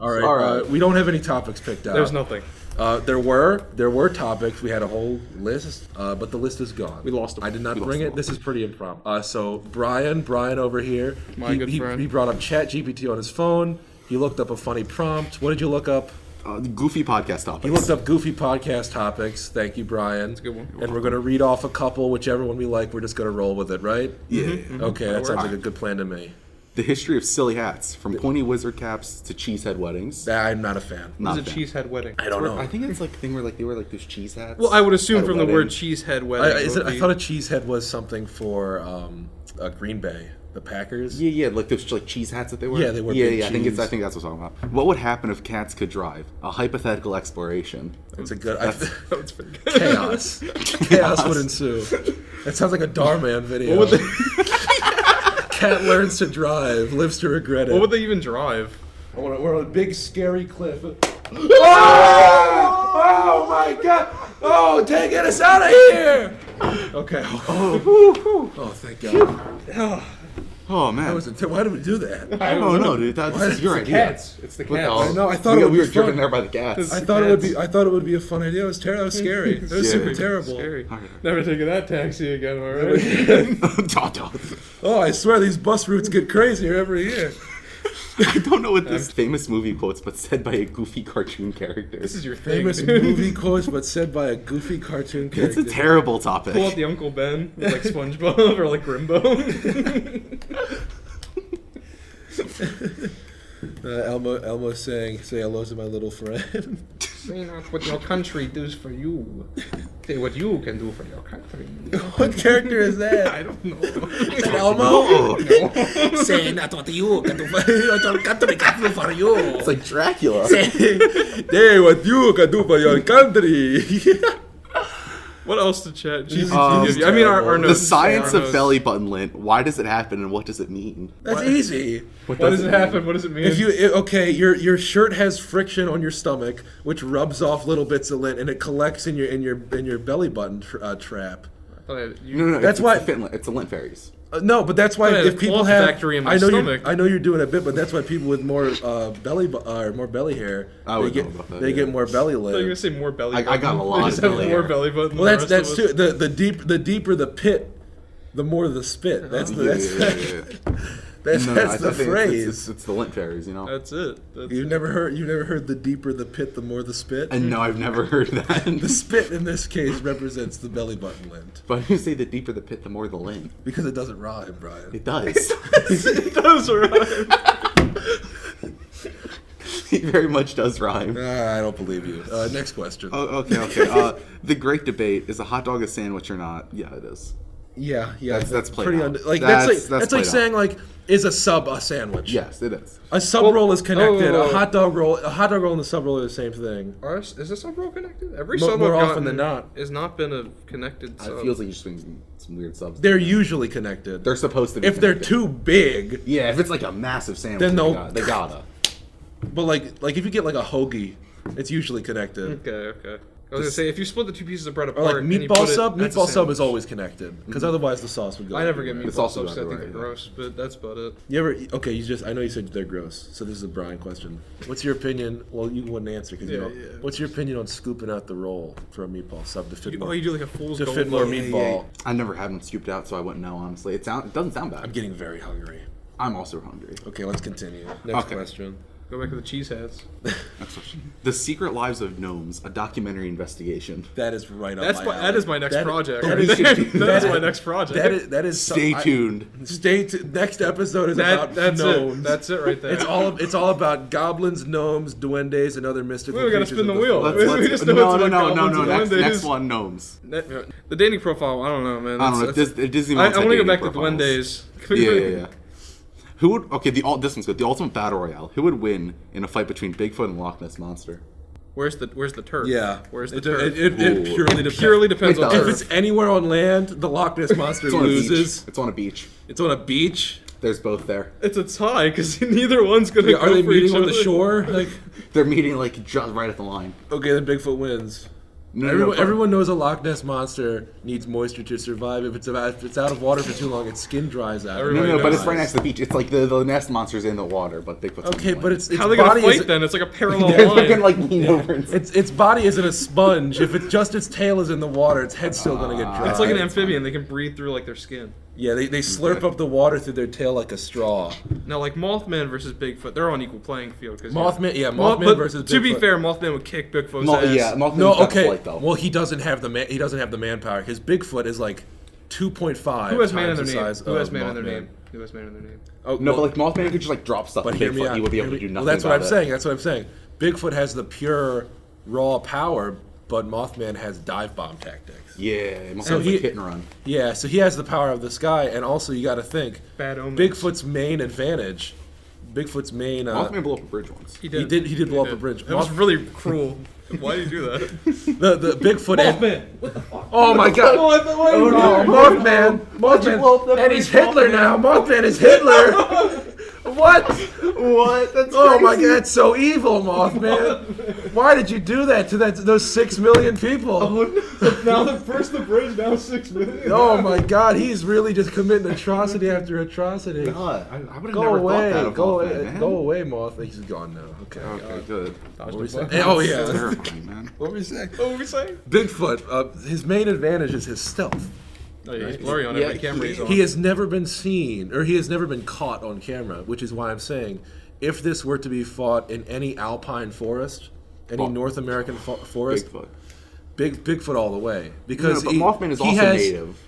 All right. All right. We don't have any topics picked out. There's nothing. There were topics. We had a whole list, but the list is gone. We lost them. I did not bring it. This is pretty impromptu. So Brian over here, My good friend. he brought up ChatGPT on his phone. He looked up a funny prompt. What did you look up? Goofy podcast topics. He looked up goofy podcast topics. Thank you, Brian. That's a good one. And we're going to read off a couple, whichever one we like. We're just going to roll with it, right? Yeah. Okay, that sounds like a good plan to me. The history of silly hats, from pointy wizard caps to cheesehead weddings. I'm not a fan. It's a cheesehead wedding. I don't know. I think it's like a thing where like they wear like those cheese hats. Well, I would assume at a from the wedding. word cheesehead wedding. I thought a cheesehead was something for Green Bay, the Packers. Yeah, like those like cheese hats that they wear. Yeah, they wear Yeah, big I think cheese. that's what I'm talking about. What would happen if cats could drive? A hypothetical exploration. It's a good That's pretty good. chaos. Chaos would ensue. That sounds like a Darman video. What would they, Cat learns to drive, lives to regret it. what would they even drive? We're on a big scary cliff. Oh my god! Oh, take us out of here! Okay. Oh, thank God. Oh man. Why did we do that? I don't know, dude. This is your idea. It's the What the cats. hell? know, I thought we, it would we be were driven fun. there by the cats. I thought it would be a fun idea. It was terrible. That was scary. It was super terrible. Scary. Okay. Never taking that taxi again, alright? Oh, I swear these bus routes get crazier every year. I don't know what this famous movie quotes, but said by a goofy cartoon character. This is your thing. Famous dude. movie quotes, but said by a goofy cartoon It's character. a terrible topic. Pull out the Uncle Ben, like SpongeBob or like Grimbo. Elmo saying, "Say hello to my little friend." Say not what your country does for you. Say what you can do for your country. What character is that? I don't know. Elmo? No. Say not what you can do for your country can do for you. It's like Dracula. Say what you can do for your country. What else to chat? Um, give you? I mean, our The notes. science our of notes. belly button lint. Why does it happen and what does it mean? That's easy. What does it happen? What does it mean? If you your shirt has friction on your stomach, which rubs off little bits of lint, and it collects in your belly button trap. No, That's why- it's the lint fairies. No, but that's why Yeah, if people cloth have, factory in my I know stomach. I know you're doing a bit, but that's why people with more more belly hair, I would know about that, they get yeah. more belly I thought you were gonna lint. say more belly I button. got a lot They of just have belly more hair. belly button. Well, than that's the rest too of us. the deeper the pit, the more the spit. That's the that's the phrase. It's the lint fairies, you know. That's it. That's You've never heard the deeper the pit, the more the spit. And no, I've never heard that. The spit in this case represents the belly button lint But you say the deeper the pit, the more the lint. because it doesn't rhyme, Brian. It does. it does rhyme. It very much does rhyme. I don't believe you. Next question. Oh, okay. The great debate: is a hot dog a sandwich or not? Yeah, it is. Yeah. That's played pretty out. that's like played saying like, is a sub a sandwich? Yes, it is. A sub roll is connected. oh. A hot dog roll and a sub roll are the same thing. Is this sub roll connected? Every More sub I've often gotten than not. has not been a connected sub. It feels like you're just doing some weird subs. They're usually connected. They're supposed to be. If they're connected. too big, Yeah, if it's like a massive sandwich, Then they gotta. but like if you get like a hoagie, it's usually connected. Okay. I was gonna say if you split the two pieces of bread Or apart, like and you meatball put it- sub. that's a Meatball sub sandwich. is always connected because otherwise the sauce would go. I never get everywhere. It's meatball also subs. I think everywhere, they're yeah. gross, but that's about it. You ever? Okay, I know you said they're gross. So this is a Brian question. What's your opinion? Well, you wouldn't answer because you Yeah, know. yeah. What's your opinion on scooping out the roll for a meatball sub to fit more? You do like a fool's to gold fit more loaf. meatball. I never had them scooped out, so I wouldn't know. Honestly, it doesn't sound bad. I'm getting very hungry. I'm also hungry. Okay, let's continue. Next Okay. question. Go back to the cheese heads. Next question. The Secret Lives of Gnomes, a documentary investigation. That is right up That's my my, alley. that is my next That- project. that is- That's my next project. That is. Stay tuned. Next episode is about That's gnomes. it. That's it right there. It's all about goblins, gnomes, duendes, and other mystical We gotta creatures spin the of wheel. forest. We just know no, it's no, about no, no, goblins no. and Next duendes. one, gnomes. The dating profile. I don't know, man. I don't know. Disney. I want to go back to Duendes. Yeah. Who would? Okay, this one's good. The ultimate battle royale. Who would win in a fight between Bigfoot and Loch Ness monster? Where's the turf? Yeah. Where's the It turf? purely Purely depends It on does. If turf. it's anywhere on land, the Loch Ness monster It's on a loses. beach. It's on a beach. It's on a beach. There's both there. It's a tie because neither one's gonna. Are go they for meeting each on the other. shore? Like, They're meeting like just right at the line. okay, then Bigfoot wins. Everyone knows a Loch Ness monster needs moisture to survive. If it's out of water for too long, its skin dries out. But it's right next to the beach. It's like the nest monster's in the water, but Bigfoot's Okay, in the but land. its How are they gonna body fight is then? It's like a parallel They're line. fucking like lean over and its body isn't a sponge. If it's just its tail is in the water, its head's still gonna get dry. It's like an amphibian. They can breathe through like their skin. Yeah, they slurp up the water through their tail like a straw. Now, like Mothman versus Bigfoot, they're on equal playing field. Cause, Mothman versus Bigfoot. To be fair, Mothman would kick Bigfoot's ass. Mothman's No, got okay. flight, though. Well, he doesn't have the manpower. His Bigfoot is like 2.5 Who has man in times their the name? size Who has of man in their Mothman. name? Who has man in their name? Oh, No, well, but like Mothman could just like drop stuff. but to hear me Bigfoot, out. he would be able to do Well, nothing. that's what I'm about it. saying. That's what I'm saying. Bigfoot has the pure raw power, but Mothman has dive bomb tactics. Yeah, Mothman's So like hit and run. Yeah, so he has the power of the sky, and also you got to think Bad omens. Bigfoot's main advantage. Bigfoot's main. Mothman blew up a bridge once. He did blow up a bridge. That was really cruel. Why do you do that? The Bigfoot. Mothman! What the fuck? Oh my God! Oh no, Mothman! And he's Hitler now. Mothman is Hitler. What? What? That's Oh my God! That's so evil, Mothman. Why did you do that to those 6 million people? Now first the bridge, now 6 million. Oh my God! He's really just committing atrocity after atrocity. God, I would have Go never away! thought that of Go Mothman, away! man. Go away, Moth. He's gone now. Okay. Okay, good. What were we saying? Oh That's yeah. terrifying, man. What were we saying? What were we saying? Bigfoot. His main advantage is his stealth. Oh, yeah, he's blurry on Yeah, every camera he's on. He has never been seen, or he has never been caught on camera, which is why I'm saying, if this were to be fought in any alpine forest, any North American forest, Bigfoot. Bigfoot all the way, because No, but Mothman is also native.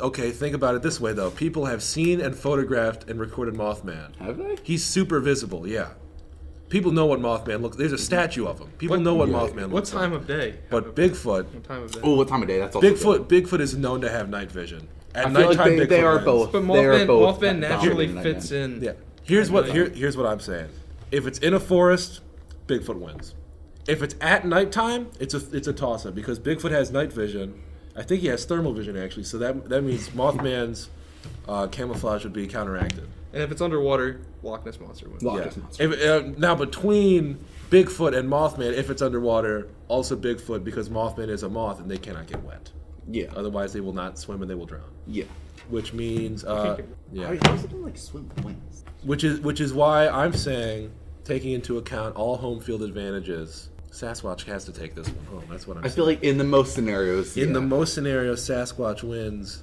Okay, think about it this way though: people have seen and photographed and recorded Mothman. Have they? He's super visible, yeah. People know what Mothman looks. There's a statue of him. People know what Mothman What looks time like. of day? But Bigfoot, What time of day? Oh, what time of day? That's also good. Bigfoot is known to have night vision. At I feel like nighttime, they Bigfoot are wins. both. But they are both Mothman naturally dominant fits Nightman. in. Yeah. Here's what I'm saying. If it's in a forest, Bigfoot wins. If it's at nighttime, it's a toss up because Bigfoot has night vision. I think he has thermal vision actually. So that means Mothman's camouflage would be counteracted. And if it's underwater, Loch Ness Monster wins. Loch Yeah. Ness Monster. Now between Bigfoot and Mothman, if it's underwater, also Bigfoot because Mothman is a moth and they cannot get wet. Yeah. Otherwise, they will not swim and they will drown. Yeah. Which means, How is it gonna like swim wings? which is why I'm saying, taking into account all home field advantages, Sasquatch has to take this one home. That's what I'm I saying. feel like in the most scenarios. In the yeah. most scenarios, Sasquatch wins,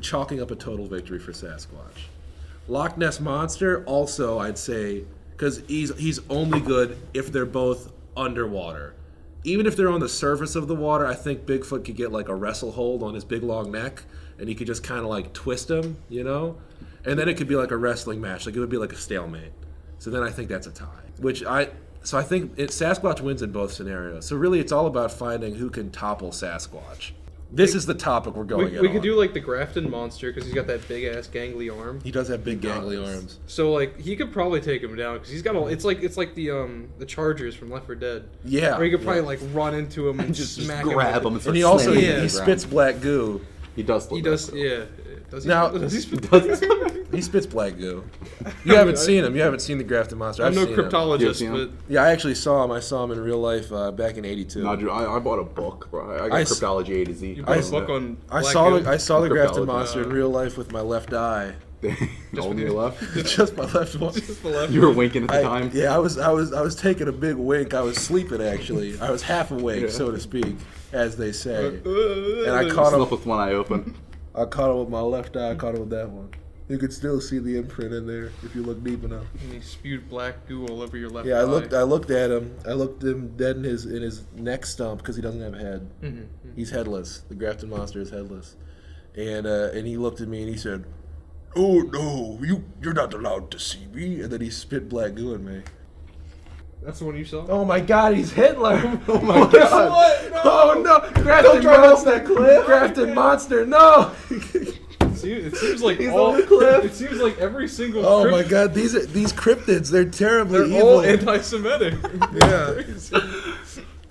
chalking up a total victory for Sasquatch. Loch Ness Monster, also, I'd say, because he's only good if they're both underwater. Even if they're on the surface of the water, I think Bigfoot could get like a wrestle hold on his big long neck, and he could just kind of like twist him, you know? And then it could be like a wrestling match. Like it would be like a stalemate. So then I think that's a tie. So I think Sasquatch wins in both scenarios. So really, it's all about finding who can topple Sasquatch. This is the topic we're going We in could on. do like the Grafton Monster because he's got that big ass gangly arm. He does have big gangly arms. So like he could probably take him down because he's got all. It's like the Chargers from Left 4 Dead. Yeah. Or he could probably like run into him and just smack grab him. him. And he also slamming he him to the spits ground. black goo. He does. He does. Yeah. Does he? Now- does he spit? He spits black goo. You haven't seen him. You haven't seen the Grafton Monster. I'm I've no seen him. cryptologist, You but have seen Yeah, I actually saw him. I saw him in real life back in '82. No, dude, I bought a book, bro. I got Cryptology A to Z. you put a book on. I Black saw Goo. the Grafton Cryptology. Monster in real life with my left eye. Only left. Just my left one. Just the left. You were winking at the time. Yeah, I was taking a big wink. I was sleeping actually. I was half awake, so to speak, as they say. And I caught Slept him. with one eye open. I caught him with my left eye. I caught him with that one. You could still see the imprint in there if you look deep enough. And he spewed black goo all over your left Yeah, eye. I looked at him. I looked him dead in his neck stump because he doesn't have a head. Mhm. He's headless. The Grafton Monster is headless. And he looked at me and he said, "Oh no, you're not allowed to see me." And then he spit black goo at me. That's the one you saw. Oh my God, he's Hitler! Oh my God! What? No. Oh no, Grafton Monster! Grafton Monster! No! It seems like He's all, on the cliff. It seems like every single. Oh crypt- my God, these cryptids, they're terribly They're evil. all anti-Semitic. Yeah.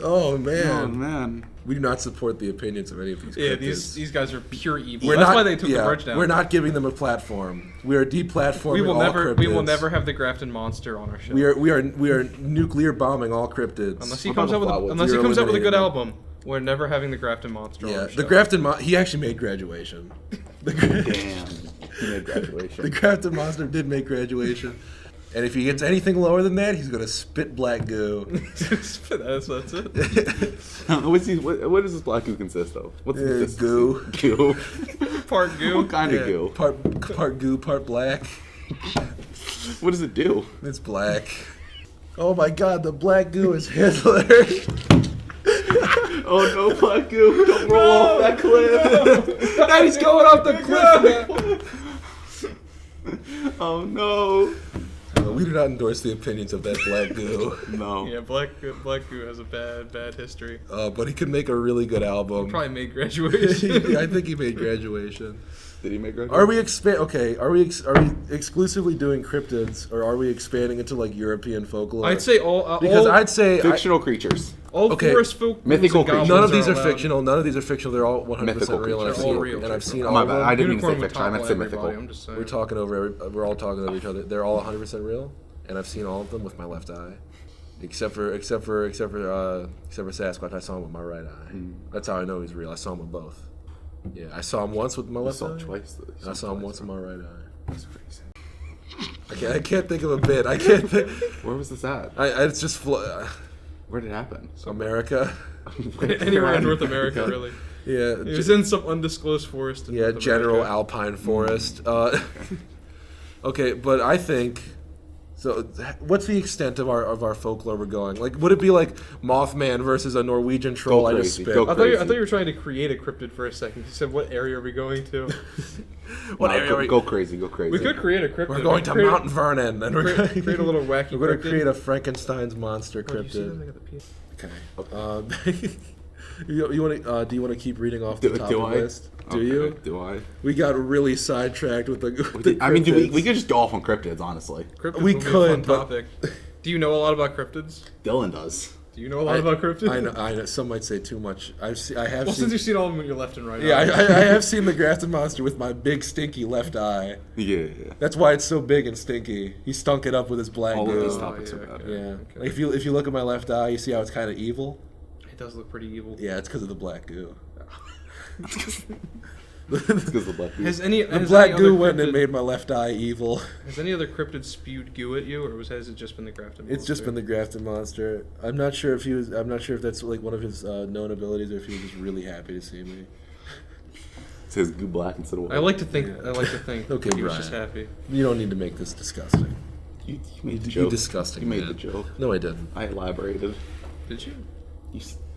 Oh Oh man. man. We do not support the opinions of any of these cryptids. Yeah, these guys are pure evil. We're That's not, why they took the bridge down. We're not giving them a platform. We are deplatforming We will all never. cryptids. We will never have the Grafton Monster on our show. We are nuclear bombing all cryptids. Unless he What comes about out with the a, Flatwoods? unless he You're comes out with a good eliminating album. We're never having the Grafton Monster on Yeah, the the show. Grafton he actually made graduation. Damn. He made graduation. The Grafton Monster did make graduation. And if he gets anything lower than that, he's gonna spit black goo. that's it. What does this black goo consist of? What's the consistency? Goo. Goo. Part goo. What kind Yeah, of goo? Part goo, part black. What does it do? It's black. Oh my god, the black goo is Hitler. Oh no, black goo! Don't roll off that cliff! No. Now he's going off the cliff. Oh no! We do not endorse the opinions of that black goo. No. Yeah, Black Goo has a bad history. But he could make a really good album. Probably made graduation. I think he made graduation. Did he make graduation? Are we Are we exclusively doing cryptids, or are we expanding into like European folklore? I'd say all because all, I'd say Fictional creatures. all okay, forest folk mythical and goblins none of these are allowed. fictional. None of these are fictional. They're all 100% Mythical real, and I've creatures. They're all seen, real. and I've seen My all of bad. them. I didn't mean to Unicorn say would fiction. I meant to say topple everybody, mythical. I'm just saying. We're talking over. We're all talking over each other. They're all 100% real, and I've seen all of them with my left eye, except for Sasquatch. I saw him with my right eye. That's how I know he's real. I saw him with both. Yeah, I saw him once with my You left saw eye. it twice. And I saw him once with my right eye. That's crazy. I can't think of a bit. I can't think. Where was this at? It's just Where did it happen? America. Anywhere in North America, really. Yeah. It was in some undisclosed forest. In North General America. Alpine Forest. Okay, but I think. So, what's the extent of our folklore we're going? Like, would it be like Mothman versus a Norwegian troll? I just crazy, spit. go I thought crazy. you were trying to create a cryptid for a second. You said, "What area are we going to?" What Nah, area are we- go crazy. Go crazy. We could create a cryptid. We're going to Create- Mount Vernon, and we're create a little wacky. We're going to cryptid. create a Frankenstein's monster Oh, you see them? cryptid. They got the piece. Okay. You want to? Do you want to keep reading off the top Do of I? the list? Do Okay, you? Do I? We got really sidetracked with the I mean, cryptids. we could just go off on cryptids, honestly. Cryptids We would be a could, fun but- topic. Do you know a lot about cryptids? Dylan does. Do you know a lot about cryptids? I know. Some might say too much. I have Well, seen. since you've seen all of them with your left and right. Yeah, eye. I have seen the Grafton Monster with my big stinky left eye. Yeah. That's why it's so big and stinky. He stunk it up with his black All of goo. these topics are yeah, bad. okay. Yeah. Okay. Like if you look at my left eye, you see how it's kind of evil. It does look pretty evil. Yeah, it's because of the black goo. It's because the black. Has any The has black any goo other went and cryptid- made my left eye evil. Has any other cryptid spewed goo at you, or has it just been the Grafton? It's just been the Grafton Monster. I'm not sure if that's like one of his known abilities, or if he was just really happy to see me. It says goo black instead of white. I like to think. Yeah. I like to think. Okay, he was Brian. just happy. You don't need to make this disgusting. You made the You joke. disgusting. You made man. the joke. No, I didn't. I elaborated. Did you?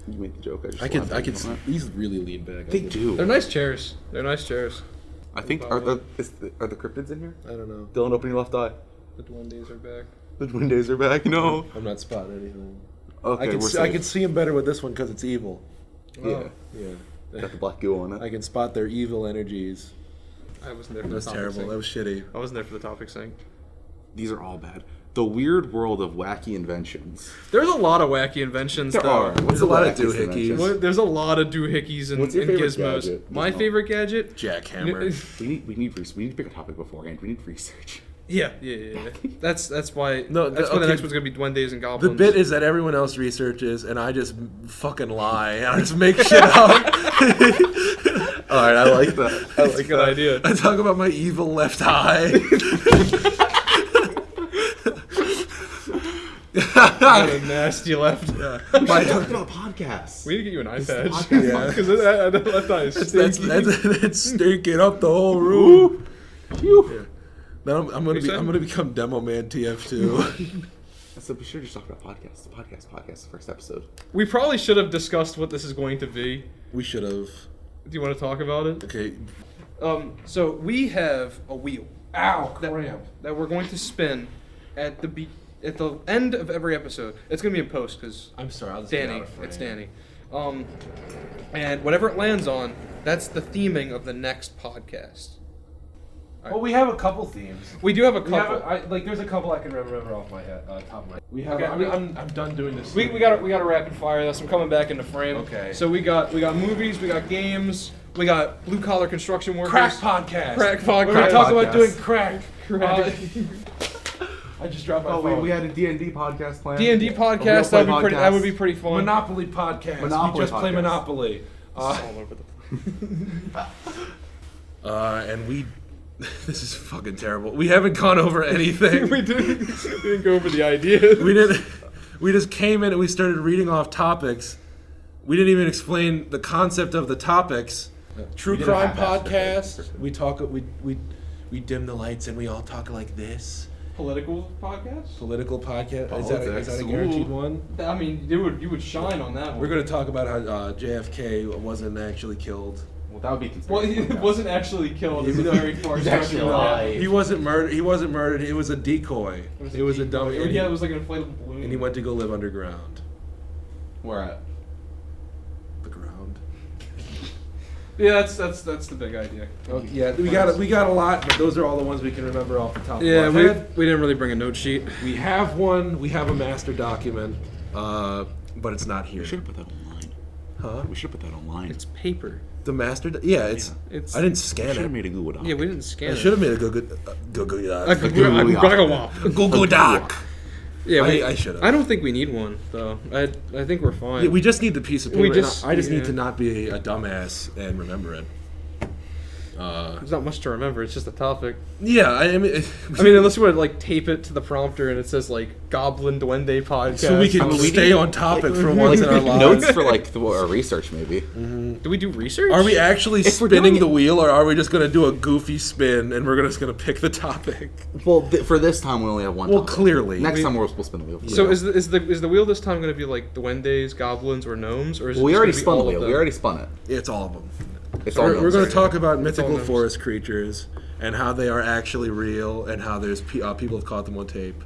You made the joke. I could. laughed could. on it. These really lean back. They do. They're nice chairs. They're nice chairs. I think are the cryptids in here? I don't know. Dylan, open your left eye. The Duendes are back. The twin days are back. No. I'm not spotting anything. Okay, I we're can safe. see him better with this one because it's evil. Yeah. Yeah. Got the black goo on it. I can spot their evil energies. I wasn't there for That the was topic terrible. sync. That was shitty. I wasn't there for the topic sync. These are all bad. The weird world of wacky inventions. There's a lot of wacky inventions. There though. are. There's a lot of wackiest doohickeys. inventions? Well, there's a lot of doohickeys and, What's your and favorite gizmos. gadget? My No. favorite gadget? Jackhammer. We need to pick a topic beforehand. We need research. Yeah. That's why. No, that's why the okay. next one's gonna be Duendes and The Goblins. bit is that everyone else researches and I just fucking lie and I just make shit up. All right, I like that. I That's a good idea. I talk about my evil left eye. What a nasty left. My- Talking about podcasts. We need to get you an eye This is patch. podcast. Yeah. Because that left eye is that's, stinky. that's stinking up the whole room. Phew. Now I'm you said? gonna become Demo Man TF2. So we should just talk about podcasts. The podcast, the first episode. We probably should have discussed what this is going to be. We should have. Do you want to talk about it? Okay. So we have a wheel. Ow, That we're going to spin at the end of every episode. It's gonna be in post because I'm sorry. I'll just get Danny. out of frame. It's Danny. And whatever it lands on, that's the theming of the next podcast. Well, we have a couple themes. We do have a We have couple. there's a couple I can remember off my head, top of my head. We have. Okay, I'm done doing this. We got a rapid fire this. I'm coming back into frame. Okay. So we got movies, we got games, we got blue collar construction workers. Crack podcast. Crack We're podcast. gonna talk about Podcast. doing crack. Crack. I just dropped my Oh, phone. we had a D&D podcast planned. D&D A real podcast. play That would podcast. be pretty fun. Monopoly podcast. Monopoly we just play podcast. Monopoly. All over the And we. This is fucking terrible. We haven't gone over anything. we didn't go over the ideas. We didn't. We just came in and we started reading off topics. We didn't even explain the concept of the topics. True We did a crime half-assed podcast. We talk. We dim the lights and we all talk like this. Political podcast. Political podcast. Is Politics. that a guaranteed Ooh. one? I mean, you would shine on that one. We're going to talk about how JFK wasn't actually killed. Well, that would be Well, considered. he wasn't actually killed. It's a very far He's actually stretch. alive. He wasn't murdered. He wasn't murdered. It was a decoy. It was a dummy. And, Yeah, it was like an inflatable balloon. and he went to go live underground. Where at? The ground. Yeah, that's the big idea. Okay, yeah, we got a lot, but those are all the ones we can remember off the top Yeah, of our head. we didn't really bring a note sheet. We have one. We have a master document, but it's not here. We should have put that online. Huh? We should have put that online. It's paper. The master. Yeah, it's. It's. I didn't scan should have it. made a Google Doc. Yeah, we didn't scan I it. should have made a Google Google Doc. Yeah, I should've. I don't think we need one though. I think we're fine. Yeah, we just need the piece of paper. We and just- I just yeah. need to not be a dumbass and remember it. There's not much to remember. It's just a topic. Yeah, I mean, I mean, unless you would like tape it to the prompter and it says like Goblin Duende podcast. so we can I mean, we stay need- on topic for once in our lives. Notes for like our research, maybe. Do we do research? Are we actually If we're spinning doing the it- wheel, or are we just gonna do a goofy spin and we're just gonna pick the topic? Well, for this time we only have one. Well, topic. clearly. Next We- time we'll spin the wheel. So is the wheel this time going to be like Duendes, Goblins, or Gnomes, or is it we just already gonna be spun the all of weel. them? We already spun it. It's all of them. It's So all we're gnomes going right to talk now. about all mythical gnomes. forest creatures and how they are actually real, and how there's people have caught them on tape.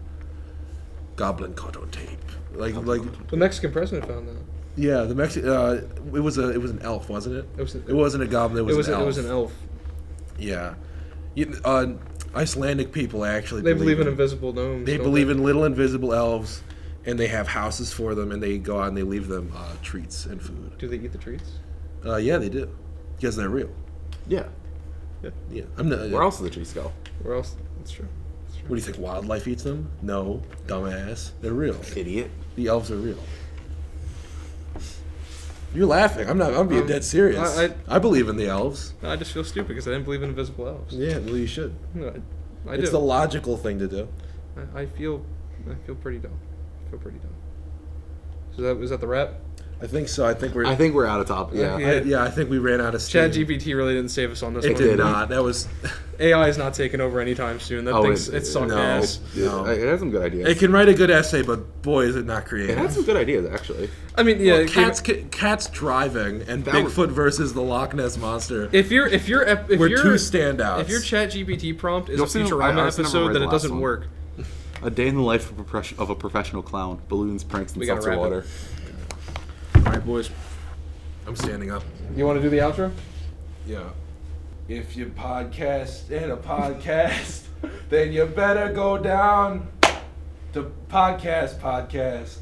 Goblin caught on tape. Like The Mexican president found that. yeah, the Mexican. It was an elf, wasn't it? It wasn't a goblin. It was an elf. It was an elf. Yeah. Icelandic people actually They believe in invisible gnomes. They don't believe in little invisible elves, and they have houses for them, and they go out and they leave them treats and food. Do they eat the treats? Yeah, they do, because they're real. Yeah. Yeah, I'm not. Where else do the trees go? Where else? That's true. What do you think? Wildlife eats them? No, dumbass. They're real. Idiot. The elves are real. You're laughing. I'm being dead serious. I believe in the elves. I just feel stupid because I didn't believe in invisible elves. Yeah, well, you should. No, I It's do. the logical thing to do. I feel pretty dumb. So was that the wrap? I think so. I think we're. I think we're out of topic. Yeah. Yeah. I think we ran out of steam. ChatGPT really didn't save us on this It one. did didn't. not. That was. AI is not taking over anytime soon. That thing's it sucked no. ass. No. It has some good ideas. It can write a good essay, but boy, is it not It creative. has some good ideas, actually. I mean, yeah. Well, cats driving and That was- Bigfoot versus the Loch Ness monster. If your Were two standouts. If your ChatGPT prompt is You'll a see, Futurama I also never episode, read then the it last doesn't one. work. A day in the life of a professional clown. Balloons, pranks, and We gotta seltzer wrap it. water. All right, boys. I'm standing up. You want to do the outro? Yeah. If you podcast in a podcast, then you better go down to podcast.